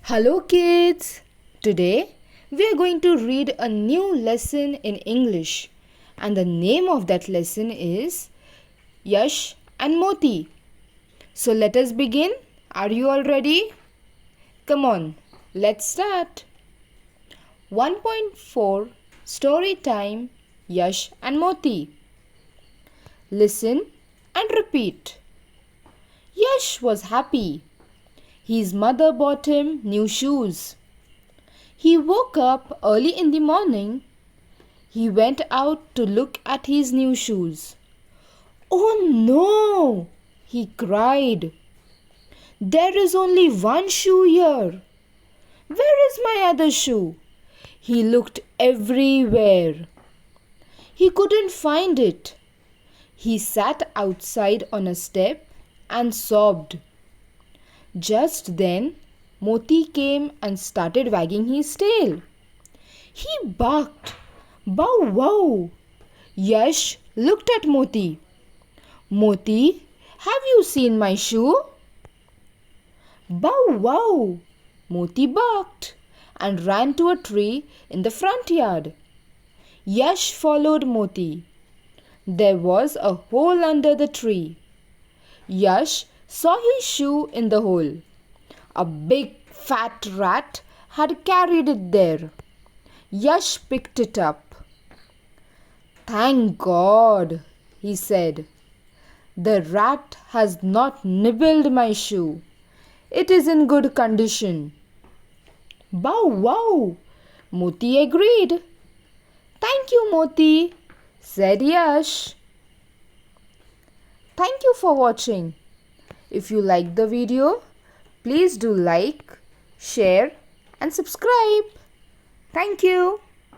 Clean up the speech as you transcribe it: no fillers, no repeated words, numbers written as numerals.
Hello kids! Today we are going to read a new lesson in English and the name of that lesson is Yash and Moti. So let us begin. Are you all ready? Come on, let's start. 1.4 Story Time Yash and Moti. Listen and repeat. Yash was happy. His mother bought him new shoes. He woke up early in the morning. He went out to look at his new shoes. "Oh no!" he cried. "There is only one shoe here. Where is my other shoe?" He looked everywhere. He couldn't find it. He sat outside on a step and sobbed. Just then, Moti came and started wagging his tail. He barked, "Bow wow!" Yash looked at Moti. "Moti, have you seen my shoe?" "Bow wow!" Moti barked and ran to a tree in the front yard. Yash followed Moti. There was a hole under the tree. Yash saw his shoe in the hole. A big fat rat had carried it there. Yash picked it up. "Thank God," he said. "The rat has not nibbled my shoe. It is in good condition." "Bow wow!" Moti agreed. "Thank you, Moti," said Yash. Thank you for watching. If you like the video, please do like, share and subscribe. Thank you.